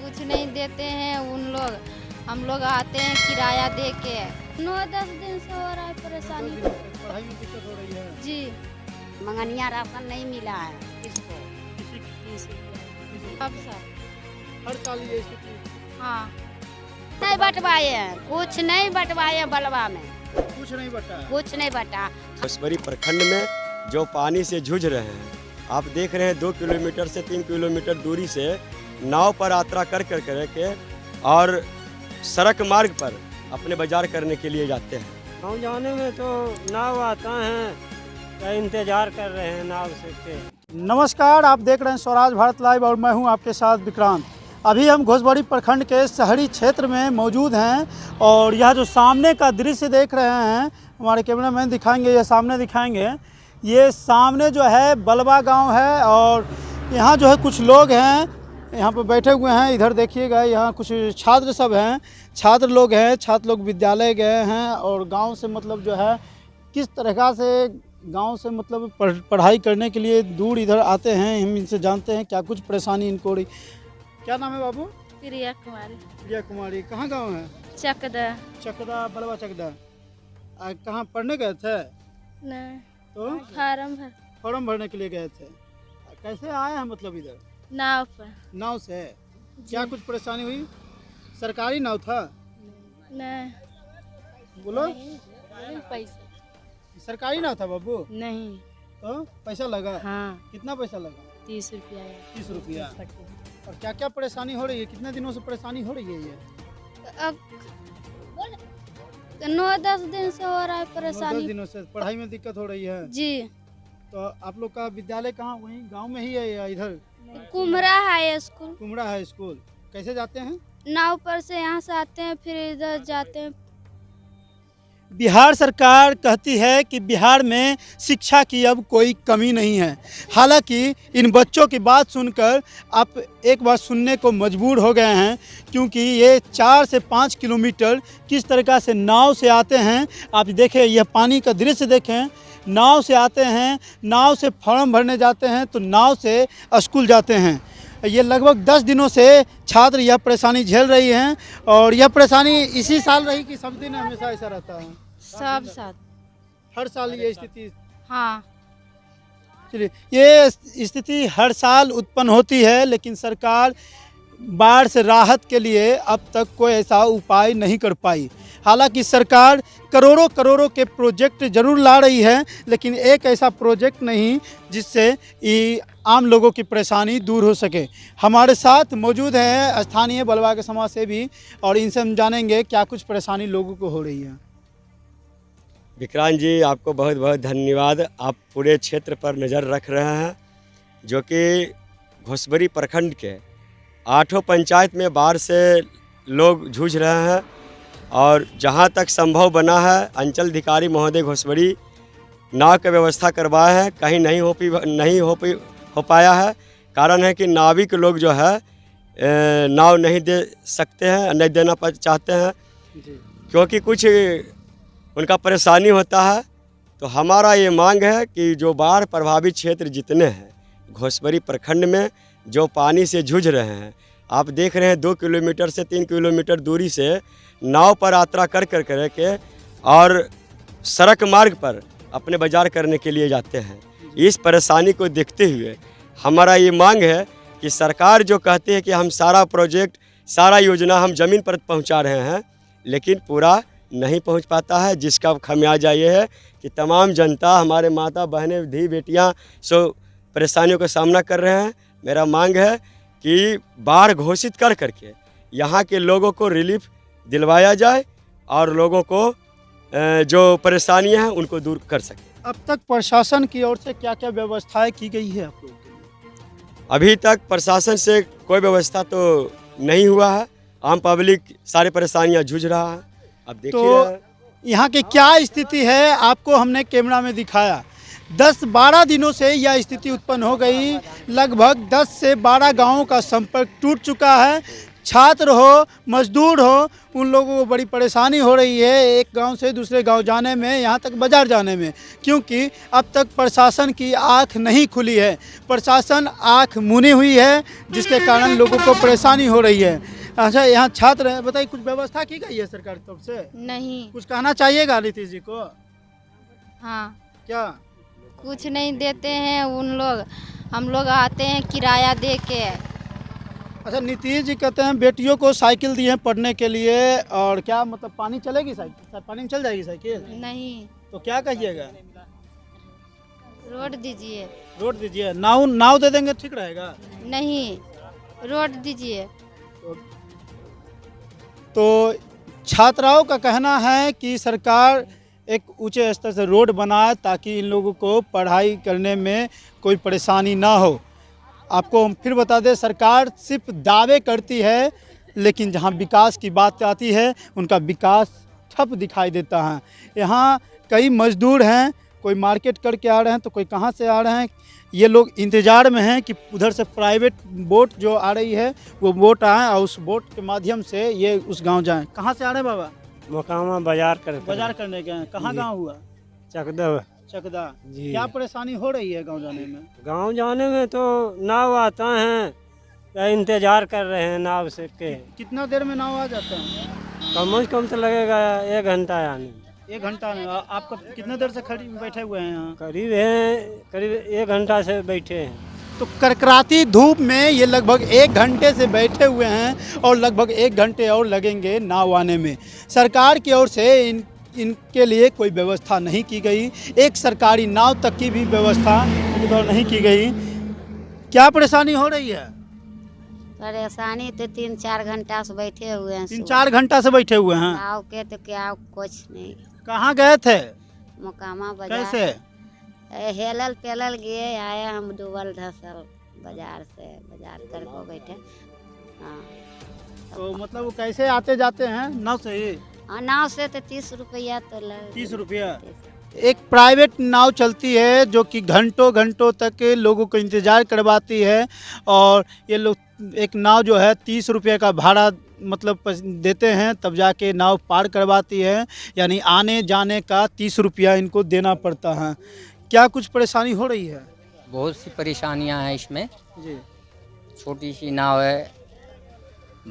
कुछ नहीं देते हैं उन लोग। हम लोग आते हैं किराया दे के। 9-10 दिन से हो रहा है परेशानी। पढ़ाई में दिक्कत हो रही है जी। मंगनिया राशन नहीं मिला है किसको? अब सर हर साल ये स्थिति। हाँ नहीं बंटवाए हैं, कुछ नहीं बंटवाए बलवा में, कुछ नहीं बटा। कुछ नहीं बटा। घोसबरी प्रखंड में जो पानी से जूझ रहे हैं, आप देख रहे हैं 2 किलोमीटर से 3 किलोमीटर दूरी से नाव पर यात्रा कर के और सड़क मार्ग पर अपने बाजार करने के लिए जाते हैं। गाँव जाने में तो नाव आता है, क्या इंतजार कर रहे हैं नाव से। नमस्कार, आप देख रहे हैं स्वराज भारत लाइव और मैं हूं आपके साथ विक्रांत। अभी हम घोसबरी प्रखंड के शहरी क्षेत्र में मौजूद हैं और यह जो सामने का दृश्य देख रहे हैं, हमारे कैमरामैन दिखाएंगे, ये सामने दिखाएंगे। ये सामने जो है बलवा गांव है और यहाँ जो है कुछ लोग हैं यहाँ पर बैठे हुए हैं। इधर देखिएगा, यहाँ कुछ छात्र सब हैं, छात्र लोग हैं, छात्र लोग विद्यालय गए हैं और गांव से मतलब जो है किस तरह से गांव से मतलब पढ़ाई करने के लिए दूर इधर आते हैं। हम इनसे जानते हैं क्या कुछ परेशानी इनको रही। क्या नाम है बाबू? प्रिया कुमारी। प्रिया कुमारी। कहाँ गांव है? चकदा। चकदा, बलवा चकदा। कहाँ पढ़ने गए थे? नहीं तो फॉर्म भरने के लिए गए थे। कैसे आए हैं मतलब इधर? नाव पर। नाव से? क्या कुछ परेशानी हुई? सरकारी नाव था? नहीं। बोलो। पैसा सरकारी नाव था बाबू? नहीं। तो पैसा लगा? हाँ। कितना पैसा लगा? 30 रुपया। 30 रुपया। और क्या क्या परेशानी हो रही है? कितने दिनों से परेशानी हो रही है ये? अब 9-10 दिन से हो रहा है 10 परेशानी। दिनों से पढ़ाई में दिक्कत हो रही है। जी। तो आप लोग का विद्यालय कहाँ, वहीं गांव में ही है या इधर? कुमरा हाई स्कूल। कुमड़ा है स्कूल। कैसे जाते हैं? नाव पर से यहाँ से आते हैं फिर इधर जाते हैं। बिहार सरकार कहती है कि बिहार में शिक्षा की अब कोई कमी नहीं है। हालांकि इन बच्चों की बात सुनकर आप एक बार सुनने को मजबूर हो गए हैं, क्योंकि ये 4 से 5 किलोमीटर किस तरह से नाव से आते हैं। आप देखें, यह पानी का दृश्य देखें। नाव से आते हैं, नाव से फॉर्म भरने जाते हैं, तो नाव से स्कूल जाते हैं। ये लगभग 10 दिनों से छात्र यह परेशानी झेल रही हैं और यह परेशानी इसी साल रही कि सब दिन हमेशा ऐसा रहता है? सब साथ। हर साल ये स्थिति? हाँ। चलिए, ये स्थिति हर साल उत्पन्न होती है, लेकिन सरकार बाढ़ से राहत के लिए अब तक कोई ऐसा उपाय नहीं कर पाई। हालांकि सरकार करोड़ों करोड़ों के प्रोजेक्ट जरूर ला रही है, लेकिन एक ऐसा प्रोजेक्ट नहीं जिससे आम लोगों की परेशानी दूर हो सके। हमारे साथ मौजूद हैं स्थानीय बलवा के समाज सेवी और इनसे हम जानेंगे क्या कुछ परेशानी लोगों को हो रही है। विक्रांत जी, आपको बहुत बहुत धन्यवाद। आप पूरे क्षेत्र पर नज़र रख रहे हैं, जो कि घोसबरी प्रखंड के 8 पंचायत में बाढ़ से लोग जूझ रहे हैं और जहां तक संभव बना है अंचल अधिकारी महोदय घोसबरी नाव की व्यवस्था करवाए हैं। कहीं नहीं हो पाया है। कारण है कि नाविक लोग जो है नाव नहीं दे सकते हैं, नहीं देना चाहते हैं क्योंकि कुछ उनका परेशानी होता है। तो हमारा ये मांग है कि जो बाढ़ प्रभावित क्षेत्र जितने हैं घोसबरी प्रखंड में जो पानी से जूझ रहे हैं, आप देख रहे हैं 2 किलोमीटर से 3 किलोमीटर दूरी से नाव पर यात्रा कर के और सड़क मार्ग पर अपने बाजार करने के लिए जाते हैं। इस परेशानी को देखते हुए हमारा ये मांग है कि सरकार जो कहती है कि हम सारा प्रोजेक्ट, सारा योजना हम ज़मीन पर पहुंचा रहे हैं, लेकिन पूरा नहीं पहुंच पाता है, जिसका खमियाजा ये है कि तमाम जनता, हमारे माता बहनें, धी बेटियां सो परेशानियों का सामना कर रहे हैं। मेरा मांग है कि बाढ़ घोषित करके यहाँ के लोगों को रिलीफ दिलवाया जाए और लोगों को जो परेशानियां हैं उनको दूर कर सके। अब तक प्रशासन की ओर से क्या क्या व्यवस्थाएं की गई है आप लोगों के लिए? अभी तक प्रशासन से कोई व्यवस्था तो नहीं हुआ है। आम पब्लिक सारी परेशानियां जूझ रहा है। अब देखिए तो यहाँ की क्या स्थिति है आपको हमने कैमरा में दिखाया। 10-12 दिनों से यह स्थिति उत्पन्न हो गई। लगभग 10 से 12 गांवों का संपर्क टूट चुका है। छात्र हो, मजदूर हो, उन लोगों को बड़ी परेशानी हो रही है एक गांव से दूसरे गांव जाने में, यहाँ तक बाज़ार जाने में, क्योंकि अब तक प्रशासन की आँख नहीं खुली है। प्रशासन आँख मुनी हुई है, जिसके कारण लोगों को परेशानी हो रही है। अच्छा, यहाँ छात्र हैं, बताइए कुछ व्यवस्था की गई है सरकार की तरफ से? नहीं। कुछ कहना चाहिएगा नीतीश जी को? हाँ, क्या कुछ नहीं देते हैं उन लोग। हम लोग आते हैं किराया दे के। अच्छा, नीतीश जी कहते हैं बेटियों को साइकिल दी है पढ़ने के लिए, और क्या मतलब पानी चलेगी साइकिल, पानी में चल जाएगी साइकिल? नहीं, तो क्या कहिएगा? रोड दीजिए। रोड दीजिए। नाव दे देंगे ठीक रहेगा? नहीं, रोड दीजिए। तो छात्राओं का कहना है कि सरकार एक ऊंचे स्तर से रोड बनाए ताकि इन लोगों को पढ़ाई करने में कोई परेशानी ना हो। आपको हम फिर बता दें, सरकार सिर्फ दावे करती है, लेकिन जहां विकास की बात आती है उनका विकास ठप दिखाई देता है। यहाँ कई मजदूर हैं, कोई मार्केट करके आ रहे हैं तो कोई कहाँ से आ रहे हैं। ये लोग इंतज़ार में हैं कि उधर से प्राइवेट बोट जो आ रही है वो बोट आए और उस बोट के माध्यम से ये उस गांव जाएं। कहाँ से आ रहे हैं बाबा? मोकामा बाजार बाजार करने गए हैं। कहाँ जी। गांव हुआ? चकदव चकदा। जी। क्या परेशानी हो रही है गांव जाने में? गांव जाने में तो नाव आता है, या इंतजार कर रहे हैं नाव से के। कितना देर में नाव आ जाता है? कम से कम तो लगेगा 1 घंटा आने में। 1 घंटा में। आप कब कितने देर से खड़ी बैठे हुए हैं यहाँ? करीब 1 घंटा से बैठे हैं। तो करकराती धूप में ये लगभग 1 घंटे से बैठे हुए हैं और लगभग 1 घंटे और लगेंगे नाव आने में। सरकार की ओर से इनके लिए कोई व्यवस्था नहीं की गई। एक सरकारी नाव तक की भी व्यवस्था इधर नहीं की गई। क्या परेशानी हो रही है? परेशानी तो 3-4 घंटा से बैठे हुए हैं। 3-4 घंटा से बैठे हुए हैं। गाँव के तो क्या कुछ नहीं। कहाँ गए थे? मोकामा बाजार। कैसे? हेलल पेलल गए आए, हम डूबल धसल बाजार करके बैठे। हाँ, तो मतलब वो कैसे आते जाते हैं? नाव से ही? नाव से तो 30 रुपया तो लग। 30 रुपया। एक प्राइवेट नाव चलती है जो कि घंटों घंटों तक लोगों को इंतज़ार करवाती है, और ये लोग एक नाव जो है 30 रुपये का भाड़ा मतलब देते हैं, तब जाके नाव पार करवाती है। यानी आने जाने का 30 रुपया इनको देना पड़ता है। क्या कुछ परेशानी हो रही है? बहुत सी परेशानियां हैं इसमें। जी। छोटी सी नाव है,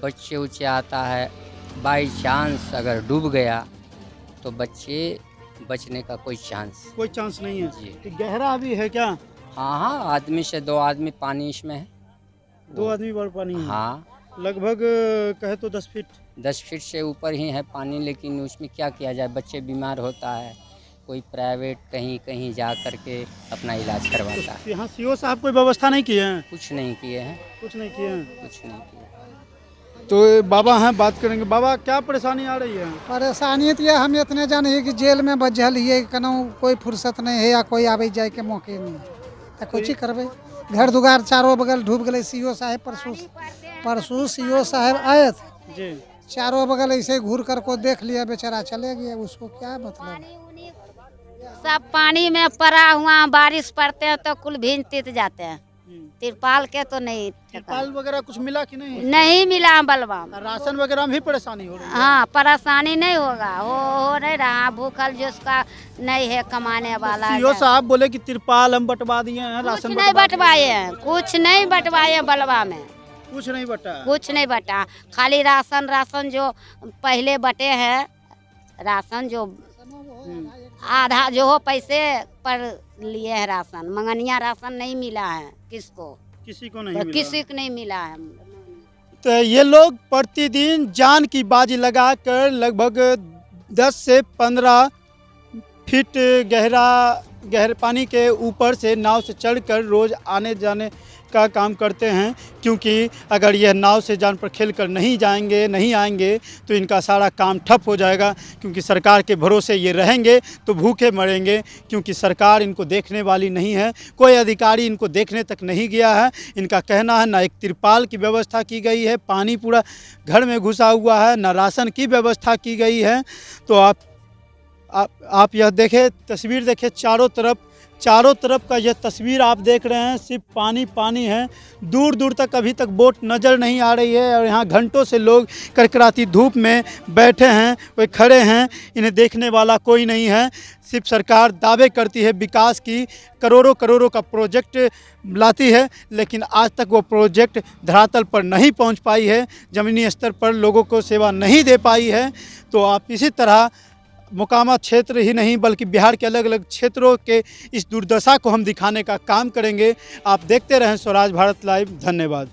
बच्चे उच्चे आता है, बाई चांस अगर डूब गया तो बच्चे बचने का कोई कोई चांस नहीं है जी। कि गहरा भी है क्या? हाँ, आदमी से 2 आदमी पानी इसमें है। 2 आदमी बड़ पानी है? हाँ, लगभग कहे तो 10 फीट। 10 फीट से ऊपर ही है पानी, लेकिन उसमें क्या किया जाए, बच्चे बीमार होता है, कोई प्राइवेट कहीं जा करके अपना इलाज करवाता है। यहाँ सीओ साहब कोई व्यवस्था नहीं किए हैं? कुछ नहीं किए हैं। कुछ नहीं किए हैं। कुछ नहीं किए। तो बाबा हैं, बात करेंगे। बाबा, क्या परेशानी आ रही है? परेशानी तो ये हम इतने जाने कि जेल में बझल है, कनो कोई फुर्सत नहीं है या कोई आवे जाए के मौके नहीं, तो कुछ करबे। घर दुगार चारों बगल डूब गए। सीओ साहब परसों सीओ साहब आए थे जी। चारों बगल ऐसे घूर कर को देख लिया, बेचारा चले गया। उसको क्या मतलब? सब पानी में पड़ा हुआ, बारिश पड़ते हैं तो कुल भींज तीत जाते हैं। तिरपाल के तो नहीं तिरपाल वगैरह कुछ मिला कि नहीं? नहीं मिला बलवा। राशन वगैरह में भी परेशानी हो रही है? हाँ, परेशानी नहीं होगा, हो नहीं रहा। भूखल जिसका नहीं है कमाने वाला। सीओ साहब बोले कि तिरपाल हम बंटवा दिए हैं, राशन कुछ नहीं बंटवाए हैं, कुछ नहीं बंटवाए बलवा में। कुछ नहीं बटा? कुछ नहीं बटा, खाली राशन जो पहले बटे हैं, राशन जो आधा जो हो पैसे पर लिए है राशन। मंगनिया राशन नहीं मिला है किसको, किसी को नहीं मिला। किसी को नहीं मिला है। तो ये लोग प्रतिदिन जान की बाजी लगाकर लगभग 10 से 15 फीट गहरे पानी के ऊपर से नाव से चढ़कर रोज़ आने जाने का काम करते हैं, क्योंकि अगर यह नाव से जान पर खेल कर नहीं आएंगे तो इनका सारा काम ठप हो जाएगा। क्योंकि सरकार के भरोसे ये रहेंगे तो भूखे मरेंगे, क्योंकि सरकार इनको देखने वाली नहीं है। कोई अधिकारी इनको देखने तक नहीं गया है। इनका कहना है ना एक तिरपाल की व्यवस्था की गई है, पानी पूरा घर में घुसा हुआ है, ना राशन की व्यवस्था की गई है। तो आप यह देखें, तस्वीर देखें, चारों तरफ चारों तरफ का यह तस्वीर आप देख रहे हैं, सिर्फ पानी पानी है। दूर दूर तक अभी तक बोट नज़र नहीं आ रही है और यहाँ घंटों से लोग कड़कड़ाती धूप में बैठे हैं, वे खड़े हैं, इन्हें देखने वाला कोई नहीं है। सिर्फ सरकार दावे करती है विकास की, करोड़ों करोड़ों का प्रोजेक्ट लाती है, लेकिन आज तक वो प्रोजेक्ट धरातल पर नहीं पहुंच पाई है, ज़मीनी स्तर पर लोगों को सेवा नहीं दे पाई है। तो आप इसी तरह मोकामा क्षेत्र ही नहीं बल्कि बिहार के अलग अलग क्षेत्रों के इस दुर्दशा को हम दिखाने का काम करेंगे। आप देखते रहें स्वराज भारत लाइव। धन्यवाद।